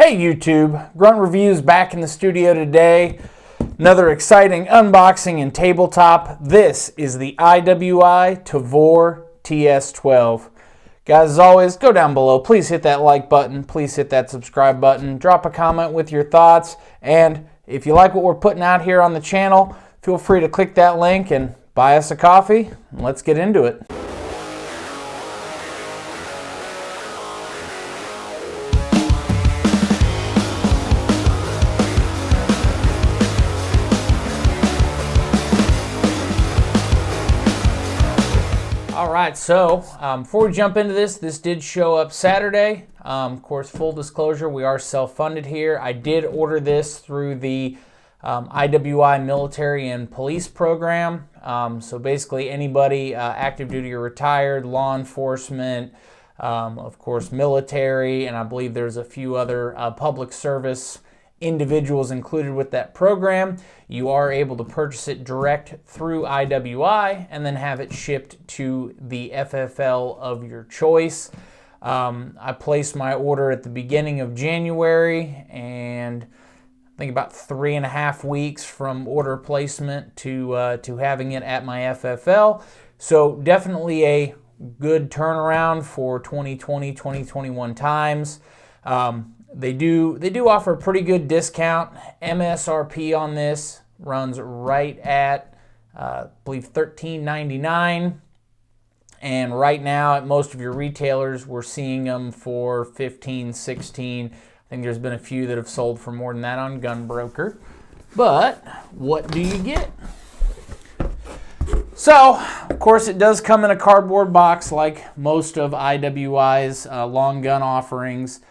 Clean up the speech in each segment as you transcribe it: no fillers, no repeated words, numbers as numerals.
Hey YouTube, Grunt Reviews back in the studio today. Another exciting unboxing in tabletop. This is the IWI Tavor TS12. Guys, as always, go down below. Please hit that like button. Please hit that subscribe button. Drop a comment with your thoughts. And if you like what we're putting out here on the channel, feel free to click that link and buy us a coffee. And let's get into it. Alright, so before we jump into this did show up Saturday. Of course, full disclosure, we are self-funded here. I did order this through the IWI military and police program. So basically anybody active duty or retired, law enforcement, of course military, and I believe there's a few other public service individuals included with that program. You are able to purchase it direct through IWI and then have it shipped to the FFL of your choice. I placed my order at the beginning of January, and I think about 3.5 weeks from order placement to having it at my FFL. So definitely a good turnaround for 2020, 2021 times. They do offer a pretty good discount. MSRP on this runs right at, I believe, $13.99. And right now at most of your retailers, we're seeing them for $15, $16. I think there's been a few that have sold for more than that on Gunbroker. But what do you get? So, of course, it does come in a cardboard box like most of IWI's long gun offerings.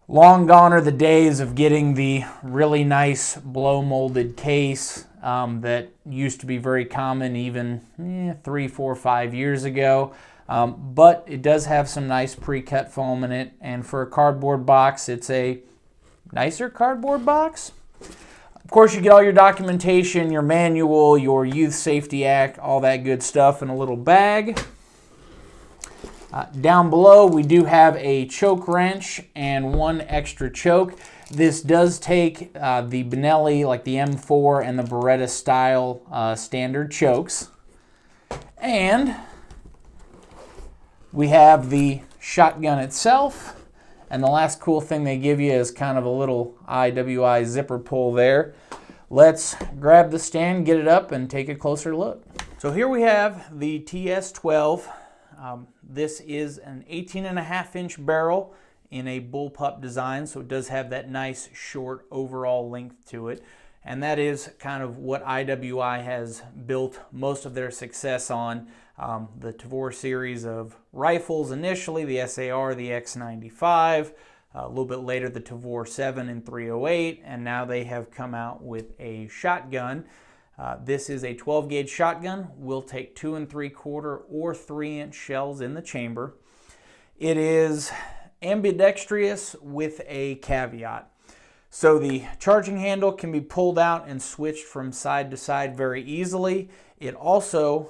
Long gone are the days of getting the really nice blow molded case that used to be very common even 3, 4, 5 years ago. But it does have some nice pre-cut foam in it, and for a cardboard box, it's a nicer cardboard box. Of course, you get all your documentation, your manual, your Youth Safety Act, all that good stuff in a little bag. Down below, we do have a choke wrench and one extra choke. This does take the Benelli, like the M4 and the Beretta style standard chokes. And we have the shotgun itself. And the last cool thing they give you is kind of a little IWI zipper pull there. Let's grab the stand, get it up, and take a closer look. So here we have the TS12. This is an 18.5-inch barrel in a bullpup design, so it does have that nice short overall length to it. And that is kind of what IWI has built most of their success on. The Tavor series of rifles initially, the SAR, the X95, a little bit later the Tavor 7 and 308, and now they have come out with a shotgun. This is a 12 gauge shotgun. Will take 2 3/4 or 3-inch shells in the chamber. It is ambidextrous with a caveat. So the charging handle can be pulled out and switched from side to side very easily. It also,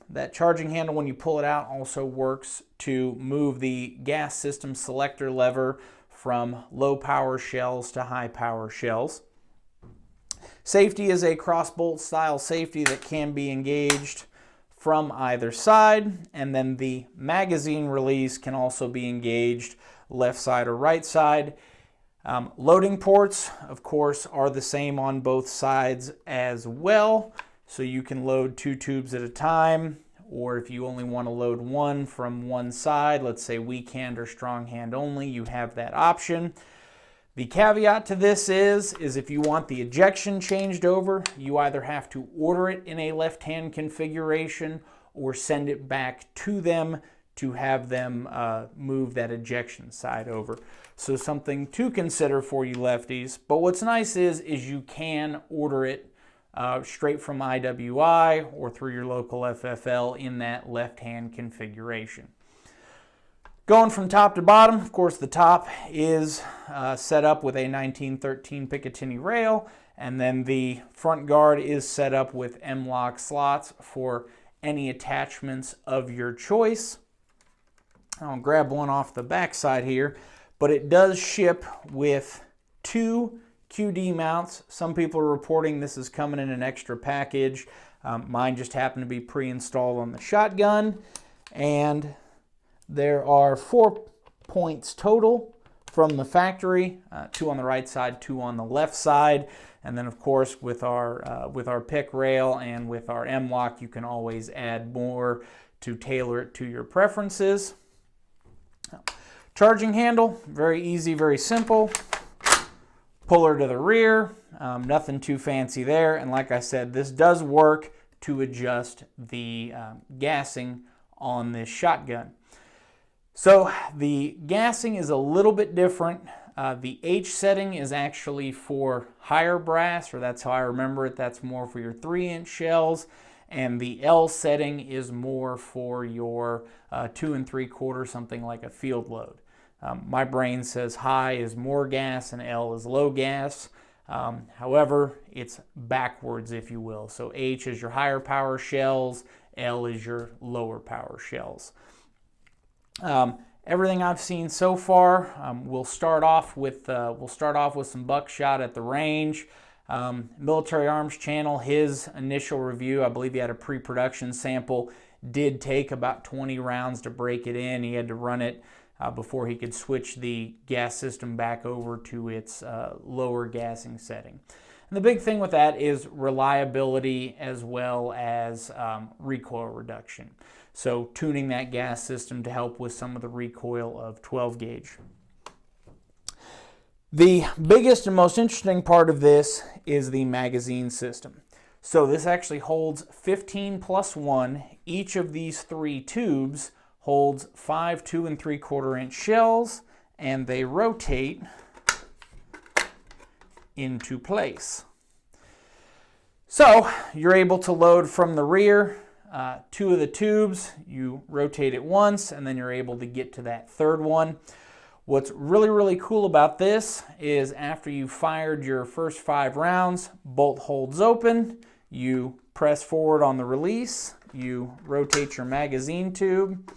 that charging handle, when you pull it out, also works to move the gas system selector lever from low power shells to high power shells. Safety is a cross-bolt style safety that can be engaged from either side, and then the magazine release can also be engaged left side or right side. Loading ports, of course, are the same on both sides as well, so you can load 2 tubes at a time, or if you only want to load one from one side, let's say weak hand or strong hand only, you have that option. The caveat to this is if you want the ejection changed over, you either have to order it in a left-hand configuration or send it back to them to have them move that ejection side over. So something to consider for you lefties. But what's nice is you can order it straight from IWI or through your local FFL in that left-hand configuration. Going from top to bottom, of course, the top is set up with a 1913 Picatinny rail, and then the front guard is set up with M-lock slots for any attachments of your choice. I'll grab one off the back side here, but it does ship with 2 QD mounts. Some people are reporting this is coming in an extra package. Mine just happened to be pre-installed on the shotgun, and there are 4 points total from the factory, 2 on the right side, 2 on the left side, and then of course with our pick rail and with our M-lock, you can always add more to tailor it to your preferences. Charging handle, very easy, very simple. Puller to the rear, nothing too fancy there, and like I said, this does work to adjust the gassing on this shotgun. So the gassing is a little bit different. The H setting is actually for higher brass, or that's how I remember it. That's more for your 3-inch shells. And the L setting is more for your 2 3/4, something like a field load. My brain says high is more gas and L is low gas. However, it's backwards, if you will. So H is your higher power shells, L is your lower power shells. Everything I've seen so far, we'll start off with some buckshot at the range. Military Arms Channel, his initial review, I believe he had a pre-production sample, did take about 20 rounds to break it in. He had to run it before he could switch the gas system back over to its lower gassing setting. And the big thing with that is reliability as well as recoil reduction. So tuning that gas system to help with some of the recoil of 12 gauge. The biggest and most interesting part of this is the magazine system. So this actually holds 15 plus 1. Each of these 3 tubes holds 5 2 3/4 inch shells, and they rotate into place. So you're able to load from the rear 2 of the tubes. You rotate it once, and then you're able to get to that 3rd one. What's really, really cool about this is after you've fired your first 5 rounds, bolt holds open, you press forward on the release, you rotate your magazine tube,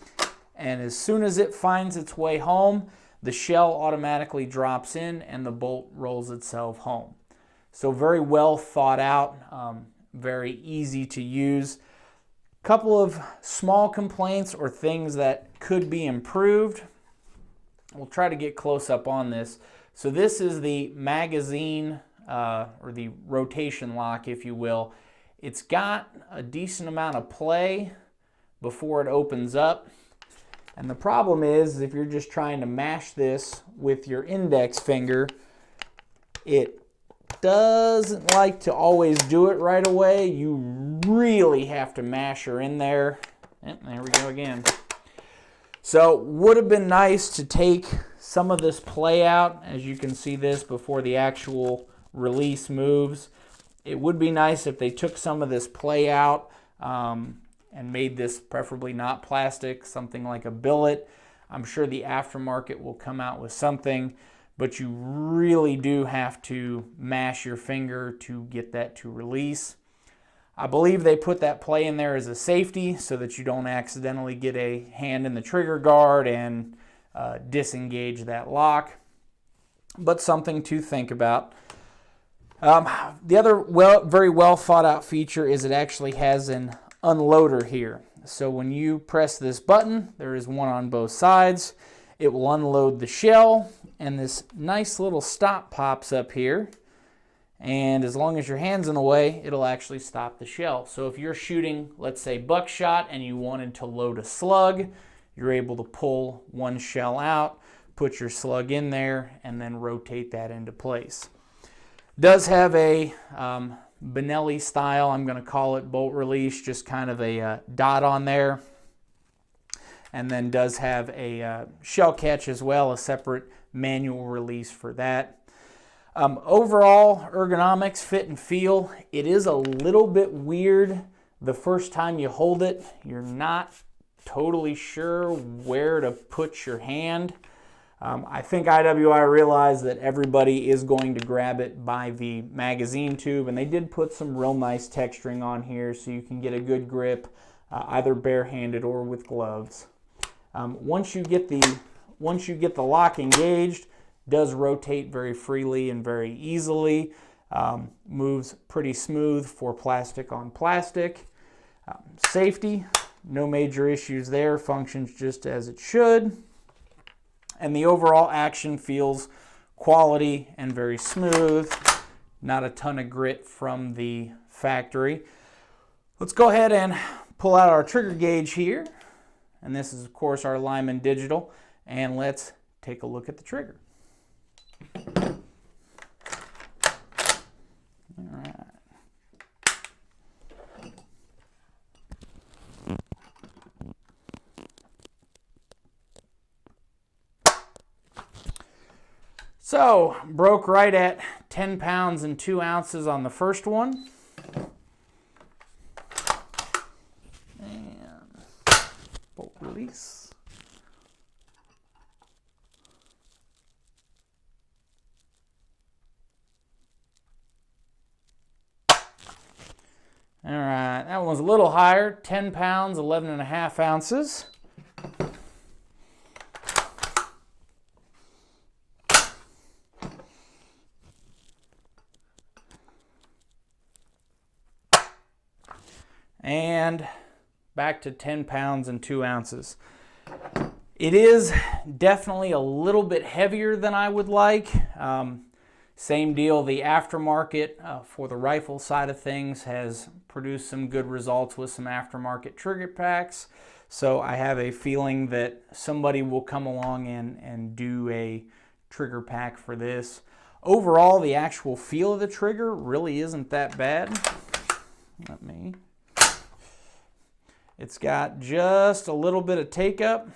and as soon as it finds its way home, the shell automatically drops in and the bolt rolls itself home. So very well thought out, very easy to use. Couple of small complaints or things that could be improved. We'll try to get close up on this. So this is the magazine or the rotation lock, if you will. It's got a decent amount of play before it opens up. And the problem is if you're just trying to mash this with your index finger, it doesn't like to always do it right away. You really have to mash her in there. Yep, there we go again. So would have been nice to take some of this play out, as you can see this before the actual release moves. It would be nice if they took some of this play out and made this preferably not plastic, something like a billet. I'm sure the aftermarket will come out with something, but you really do have to mash your finger to get that to release. I believe they put that play in there as a safety so that you don't accidentally get a hand in the trigger guard and disengage that lock, but something to think about. The other very well thought out feature is it actually has an unloader here. So when you press this button, there is one on both sides. It will unload the shell, and this nice little stop pops up here. And as long as your hand's in the way, it'll actually stop the shell. So if you're shooting, let's say, buckshot, and you wanted to load a slug, you're able to pull one shell out, put your slug in there, and then rotate that into place. Does have a Benelli style, I'm going to call it, bolt release, just kind of a dot on there. And then does have a shell catch as well, a separate manual release for that. Overall, ergonomics, fit and feel, it is a little bit weird the first time you hold it. You're not totally sure where to put your hand. I think IWI realized that everybody is going to grab it by the magazine tube, and they did put some real nice texturing on here so you can get a good grip, either barehanded or with gloves. Once you get the once you get the lock engaged, does rotate very freely and very easily. Moves pretty smooth for plastic on plastic. Safety, no major issues there, functions just as it should. And the overall action feels quality and very smooth. Not a ton of grit from the factory. Let's go ahead and pull out our trigger gauge here. And this is, of course, our Lyman Digital. And let's take a look at the trigger. All right. So, broke right at 10 pounds and 2 ounces on the first one. And bolt release. All right, that one was a little higher, 10 pounds, 11.5 ounces. And back to 10 pounds and 2 ounces. It is definitely a little bit heavier than I would like. Same deal, the aftermarket for the rifle side of things has produced some good results with some aftermarket trigger packs. So I have a feeling that somebody will come along and do a trigger pack for this. Overall, the actual feel of the trigger really isn't that bad. It's got just a little bit of take up,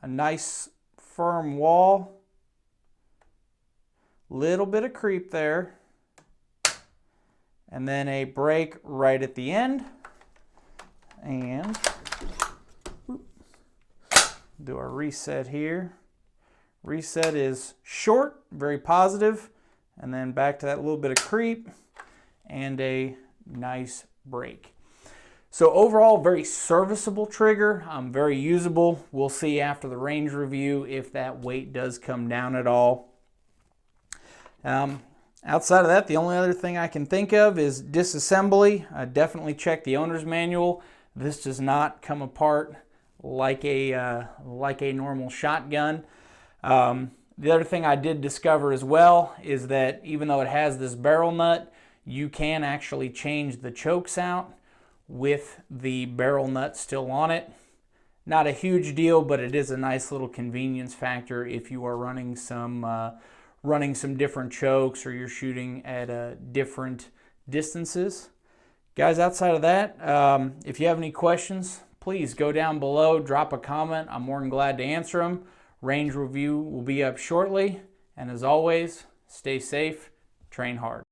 a nice firm wall. Little bit of creep there, and then a break right at the end, and do our reset here. Reset is short, very positive, and then back to that little bit of creep and a nice break. So overall, very serviceable trigger, very usable. We'll see after the range review if that weight does come down at all. Outside of that, the only other thing I can think of is disassembly. Definitely check the owner's manual. This does not come apart like a normal shotgun. The other thing I did discover as well is that even though it has this barrel nut, you can actually change the chokes out with the barrel nut still on it. Not a huge deal, but it is a nice little convenience factor if you are running some different chokes or you're shooting at different distances. Guys, outside of that, if you have any questions, please go down below, drop a comment. I'm more than glad to answer them. Range review will be up shortly. And as always, stay safe, train hard.